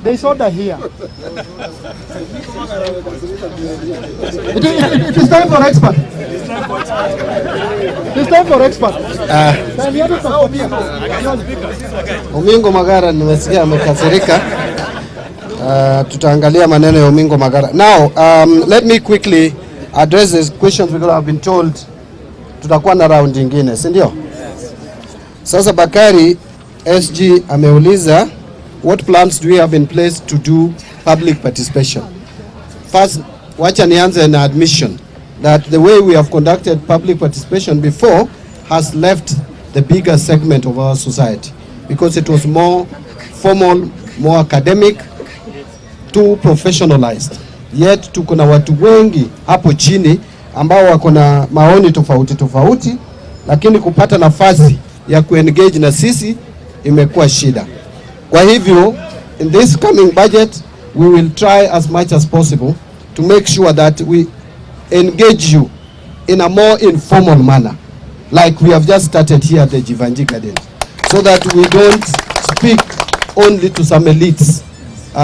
There's order here. It is time for expert. It is time for expert. Omingo Magara nimesikia amekasirika. Tutaangalia maneno ya Omingo Magara. Now, let me quickly address these questions because I've been told tutakuwa na round nyingine, si ndio? Sasa Bakari SG ameuliza, what plans do we have in place to do public participation? First, wacha nianze na admission that the way we have conducted public participation before has left the bigger segment of our society because it was more formal, more academic, too professionalized. Yet tuko na watu wengi hapo chini ambao wako na maoni tofauti, lakini kupata nafasi ya kuengage na sisi imekuwa shida. Kwa hivyo, in this coming budget, we will try as much as possible to make sure that we engage you in a more informal manner, like we have just started here at the Jivanji Garden, so that we don't speak only to some elites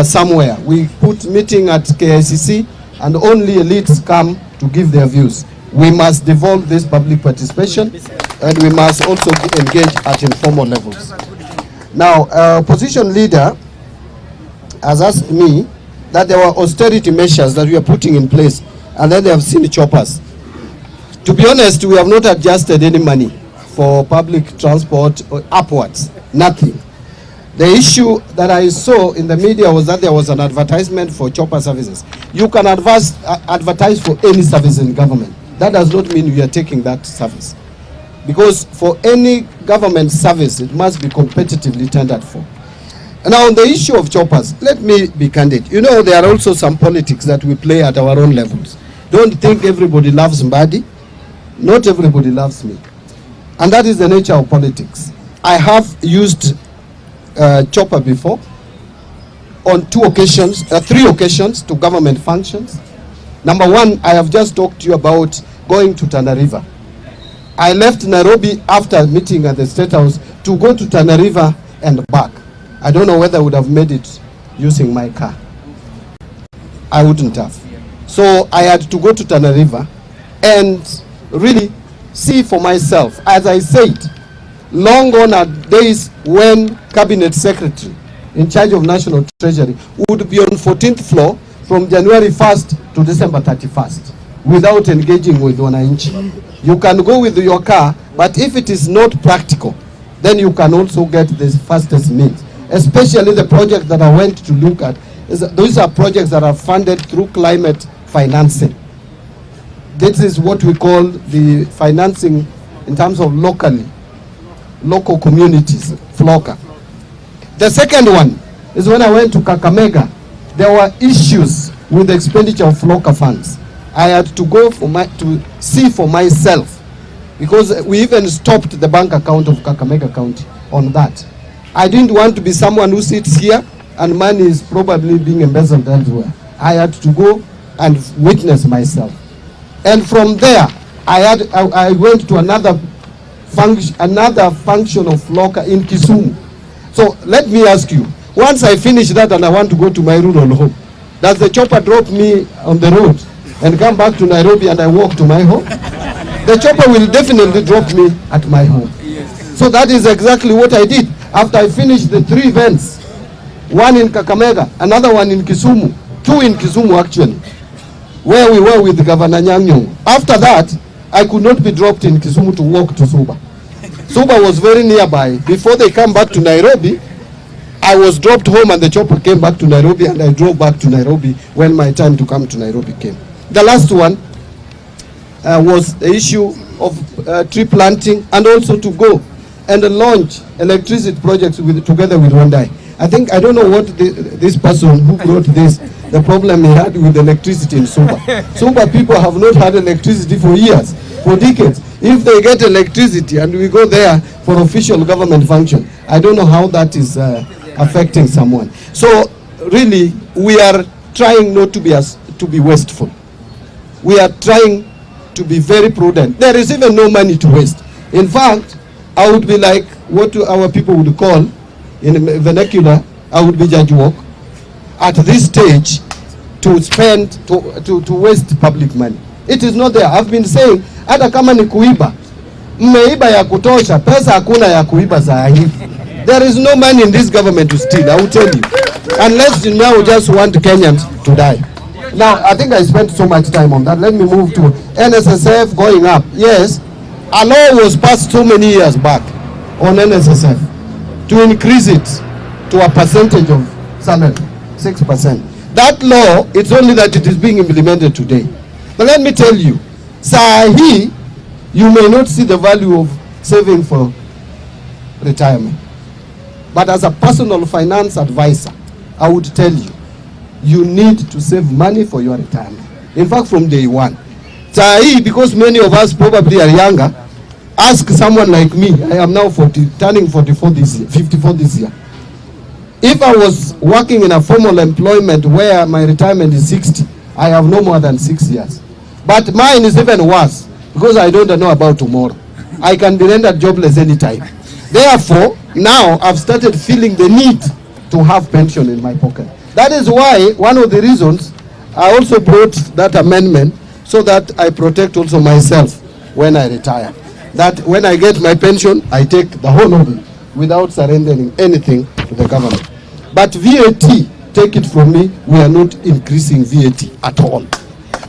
somewhere. We put meeting at KICC and only elites come to give their views. We must devolve this public participation and we must also engage at informal levels. Now, opposition leader has asked me that there were austerity measures that we are putting in place and then they have seen choppers. To be honest, we have not adjusted any money for public transport or upwards, nothing. The issue that I saw in the media was that there was an advertisement for chopper services. You can advertise for any service in government. That does not mean we are taking that service. Because for any government service, it must be competitively tendered for. Now, on the issue of choppers, let me be candid. You know, there are also some politics that we play at our own levels. Don't think everybody loves Mbadi. Not everybody loves me. And that is the nature of politics. I have used chopper before on 3 occasions to government functions. Number one, I have just talked to you about going to Tana River. I left Nairobi after meeting at the State House to go to Tana River and back. I don't know whether I would have made it using my car. I wouldn't have. So I had to go to Tana River and really see for myself. As I said, long gone are days when Cabinet Secretary in charge of National Treasury would be on 14th floor from January 1st to December 31st without engaging with wananchi. You can go with your car, but if it is not practical, then you can also get the fastest means. Especially the project that I went to look at, those are projects that are funded through climate financing. This is what we call the financing in terms of local communities, FLOCA. The second one is when I went to Kakamega, there were issues with the expenditure of FLOCA funds. I had to go to see for myself because we even stopped the bank account of Kakamega County on that. I didn't want to be someone who sits here and money is probably being embezzled elsewhere. I had to go and witness myself. And from there, I went to another function of FLOCA in Kisumu. So let me ask you, once I finish that and I want to go to my rural home, does the chopper drop me on the road and come back to Nairobi and I walk to my home? The chopper will definitely drop me at my home. So that is exactly what I did. After I finished the 3 events, one in Kakamega, another one in Kisumu, 2 in Kisumu actually, where we were with Governor Nyang'nyong. After that, I could not be dropped in Kisumu to walk to Suba. Suba was very nearby. Before they come back to Nairobi, I was dropped home and the chopper came back to Nairobi and I drove back to Nairobi when my time to come to Nairobi came. The last one was the issue of tree planting and also to go and launch electricity projects together with Rwanda. I don't know what this person who wrote this, the problem he had with electricity in Suba. Suba people have not had electricity for years, for decades. If they get electricity and we go there for official government function, I don't know how that is affecting someone. So really, we are trying not to be wasteful. We are trying to be very prudent. There is even no money to waste. In fact, I would be like what our people would call in vernacular, I would be Judge Walk, at this stage to spend, to waste public money. It is not there. I've been saying, hata kama ni kuiba, mmeiba ya kutosha, pesa hakuna ya kuiba saa hii. There is no money in this government to steal, I will tell you. Unless you now just want Kenyans to die. Now, I think I spent so much time on that. Let me move to NSSF going up. Yes, a law was passed so many years back on NSSF to increase it to a percentage of salary, 6%. That law, it's only that it is being implemented today. But let me tell you, Sahi, you may not see the value of saving for retirement. But as a personal finance advisor, I would tell you, you need to save money for your retirement. In fact, from day one. Sahi, because many of us probably are younger, ask someone like me, I am now turning 44 this year, 54 this year. If I was working in a formal employment where my retirement is 60, I have no more than 6 years. But mine is even worse, because I don't know about tomorrow. I can be rendered jobless anytime. Therefore, now I've started feeling the need to have pension in my pocket. That is why, one of the reasons, I also brought that amendment so that I protect also myself when I retire. That when I get my pension, I take the whole of it without surrendering anything to the government. But VAT, take it from me, we are not increasing VAT at all.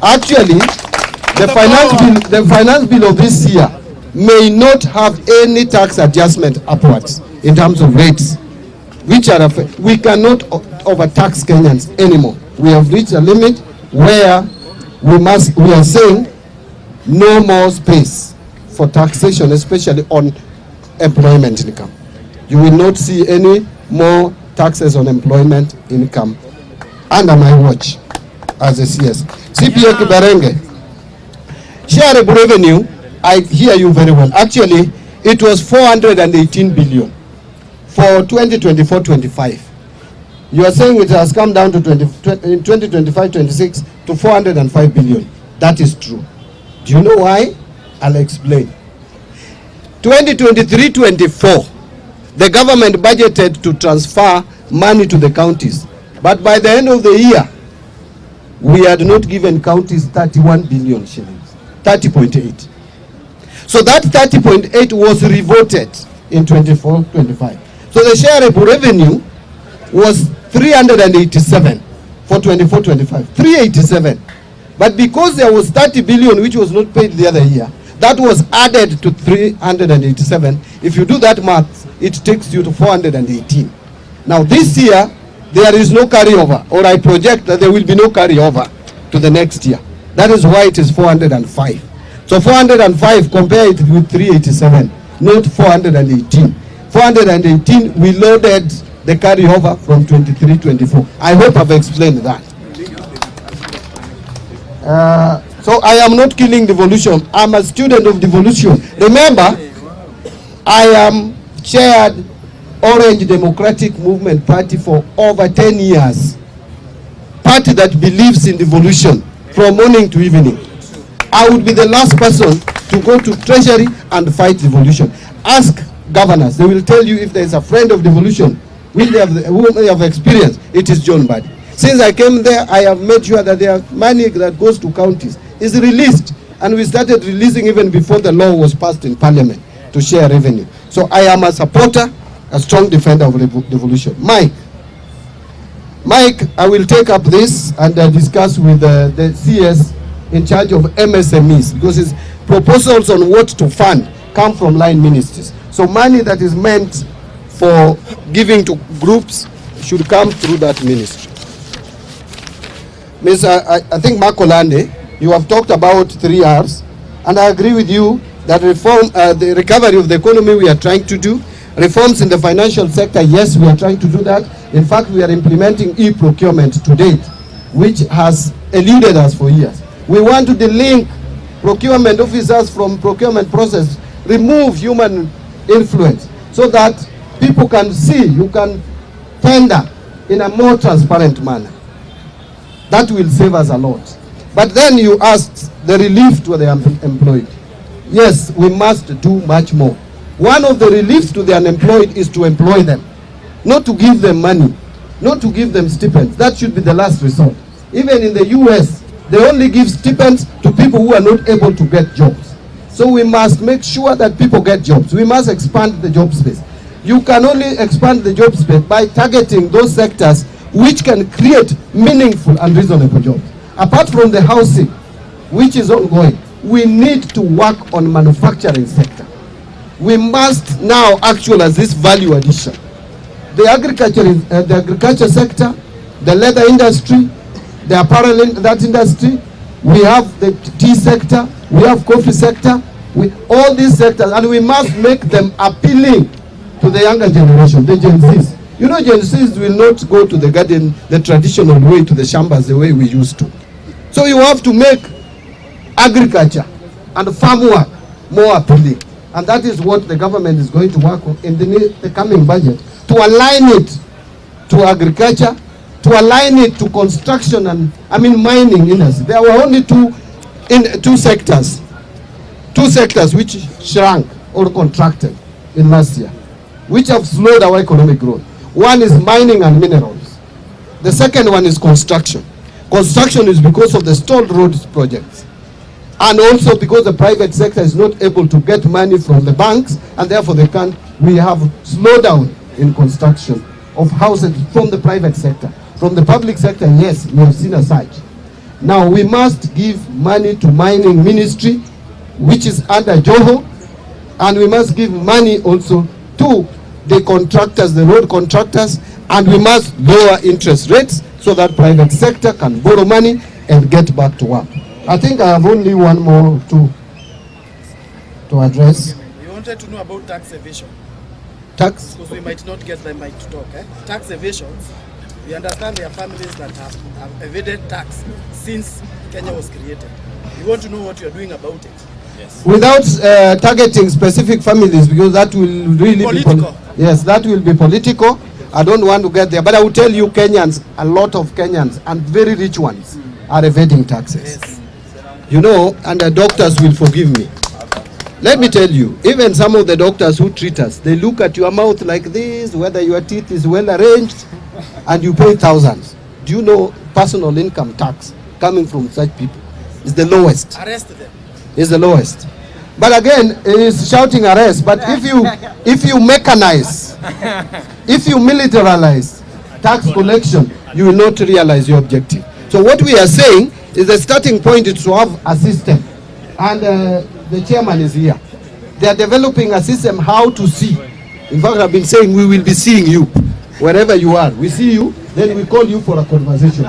Actually, the finance bill of this year may not have any tax adjustment upwards in terms of rates, which are we cannot overtax Kenyans anymore. We have reached a limit where we are saying no more space for taxation, especially on employment income. You will not see any more taxes on employment income under my watch as a CS. CPA Kibarenge, shareable revenue, I hear you very well. Actually, it was 418 billion for 2024-25. You are saying it has come down to 2025-26 to 405 billion. That is true. Do you know why? I'll explain. 2023-24, the government budgeted to transfer money to the counties. But by the end of the year, we had not given counties 31 billion shillings, 30.8. So that 30.8 was reverted in 24-25. So the shareable revenue was 387 for 24-25, 387. But because there was 30 billion which was not paid the other year, that was added to 387. If you do that math, it takes you to 418. Now this year, there is no carryover, or I project that there will be no carryover to the next year. That is why it is 405. So 405, compare it with 387, not 418. 418, we loaded the carryover from 23-24. I hope I've explained that. So I am not killing devolution. I'm a student of devolution. Remember, I am chaired Orange Democratic Movement Party for over 10 years. Party that believes in devolution from morning to evening. I would be the last person to go to Treasury and fight devolution. Ask governors. They will tell you if there is a friend of devolution who they have experience. It is John Mbadi. Since I came there, I have made sure that there money that goes to counties is released. And we started releasing even before the law was passed in Parliament to share revenue. So I am a supporter, a strong defender of devolution. Mike, I will take up this and discuss with the CS in charge of MSMEs, because his proposals on what to fund come from line ministries. So money that is meant for giving to groups should come through that ministry. Miss, I think Makolande, you have talked about 3 R's, and I agree with you that reform, the recovery of the economy we are trying to do. Reforms in the financial sector, yes, we are trying to do that. In fact, we are implementing e-procurement to date, which has eluded us for years. We want to delink procurement officers from procurement process, remove human influence, so that people can see, you can tender in a more transparent manner. That will save us a lot. But then you asked the relief to the unemployed. Yes, we must do much more. One of the reliefs to the unemployed is to employ them. not to give them money, not to give them stipends. That should be the last resort. Even in the US, they only give stipends to people who are not able to get jobs. So we must make sure that people get jobs. We must expand the job space. You can only expand the job space by targeting those sectors which can create meaningful and reasonable jobs. Apart from the housing, which is ongoing, we need to work on manufacturing sector. We must now actualize this value addition. The agriculture sector, the leather industry, the apparel that industry, we have the tea sector, we have coffee sector, all these sectors, and we must make them appealing to the younger generation, the Gen Zs. You know, Gen Zs will not go to the garden the traditional way, to the shambas the way we used to. So you have to make agriculture and farm work more appealing. And that is what the government is going to work on in the coming budget, to align it to agriculture, to align it to construction and, mining industry. There were only two sectors which shrank or contracted in last year, which have slowed our economic growth. One is mining and minerals. The second one is construction. Construction is because of the stalled roads projects, and also because the private sector is not able to get money from the banks, and therefore we have slowdown in construction of houses from the private sector. From the public sector, yes, we have seen a surge. Now we must give money to mining ministry, which is under Joho, and we must give money also to the contractors, the road contractors, and we must lower interest rates so that private sector can borrow money and get back to work. I think I have only one more to address. You wanted to know about tax evasion. Tax? Because we might not get the mic to talk. Tax evasions, we understand there are families that have evaded tax since Kenya was created. We want to know what you are doing about it. Yes. Without targeting specific families, because that will really political. Yes, that will be political. I don't want to get there, but I will tell you, Kenyans, a lot of Kenyans, and very rich ones, are evading taxes. Yes. You know, and the doctors will forgive me. Let me tell you, even some of the doctors who treat us, they look at your mouth like this, whether your teeth is well arranged, and you pay thousands. Do you know personal income tax coming from such people is the lowest? Arrest them. Is the lowest. But again, it is shouting arrest. But if you mechanize, if you militarize tax collection, you will not realize your objective. So what we are saying is the starting point is to have a system. And the chairman is here. They are developing a system how to see. In fact, I've been saying we will be seeing you wherever you are. We see you, then we call you for a conversation.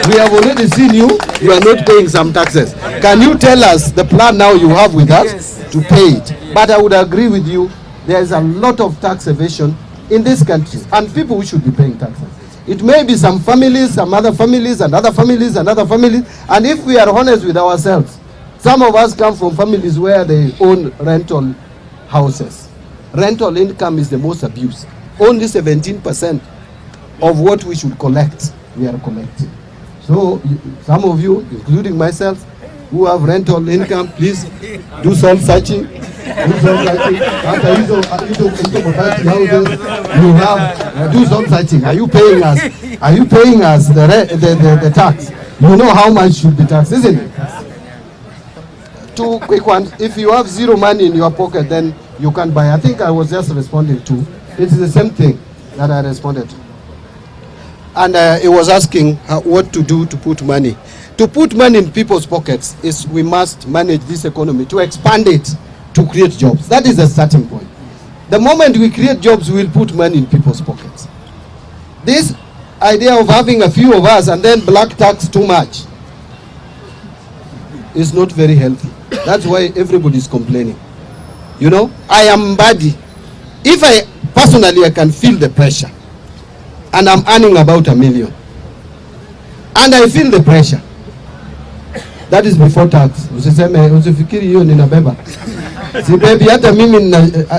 We have already seen you. You are not paying some taxes. Can you tell us the plan now you have with us to pay it? But I would agree with you. There is a lot of tax evasion in this country, and people who should be paying taxes. It may be some families, some other families, and other families, and other families. And if we are honest with ourselves, some of us come from families where they own rental houses. Rental income is the most abused. Only 17% of what we should collect, we are collecting. So some of you, including myself, who have rental income, please do soul searching. Do soul searching. After you have do soul searching. Are you paying us? Are you paying us the tax? You know how much should be taxed, isn't it? Two quick ones. If you have zero money in your pocket, then you can't buy. I think I was just responding to. It's the same thing that I responded to. And it was asking what to do to put money. To put money in people's pockets is we must manage this economy, to expand it, to create jobs. That is the starting point. The moment we create jobs, we will put money in people's pockets. This idea of having a few of us and then black tax too much is not very healthy. That's why everybody is complaining. You know, I am Mbadi. If I personally, I can feel the pressure, and I'm earning about $1 million, and I feel the pressure. That is before tax. Usifikiri hiyo ninabeba. Sibebi hata mimi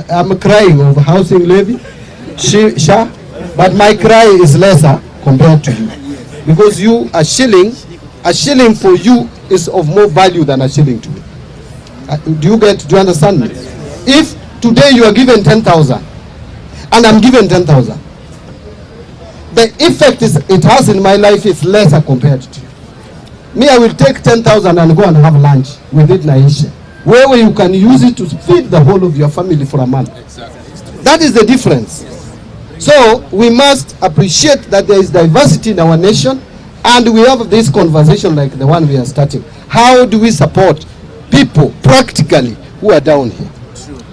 I'm crying over housing levy, but my cry is lesser compared to you, because you a shilling for you is of more value than a shilling to me. Do you understand me? If today you are given 10,000 and I'm given 10,000. The effect it has in my life is lesser compared to you. Me, I will take 10,000 and go and have lunch with it naisha. Where you can use it to feed the whole of your family for a month. Exactly. That is the difference. So we must appreciate that there is diversity in our nation, and we have this conversation like the one we are starting. How do we support people practically who are down here?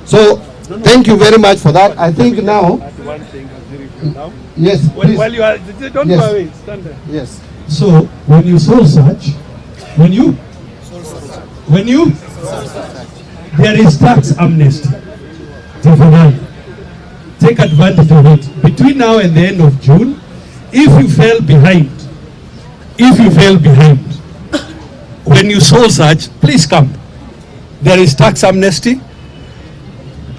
So thank you very much for that. I think now. One thing, yes. While you are, don't yes. go away. Stand there. Yes. So when you soul search, there is tax amnesty. Take advantage of it. Between now and the end of June, if you fell behind, when you soul search, please come. There is tax amnesty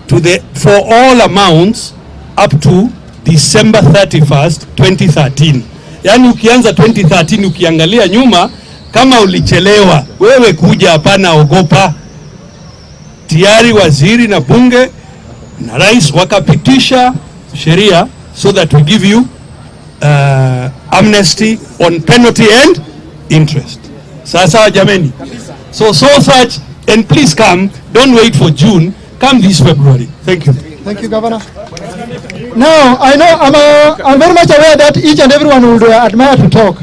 for all amounts up to December 31st, 2013. Yani ukianza 2013 ukiangalia nyuma, kama ulichelewa, wewe kuja, hapana ogopa. Tayari waziri na bunge na rais wakapitisha sheria so that we give you amnesty on penalty and interest. Sasa jameni. So such, and please come, don't wait for June, come this February. Thank you. Thank you, Governor. Now, I know I'm very much aware that each and everyone would admire to talk.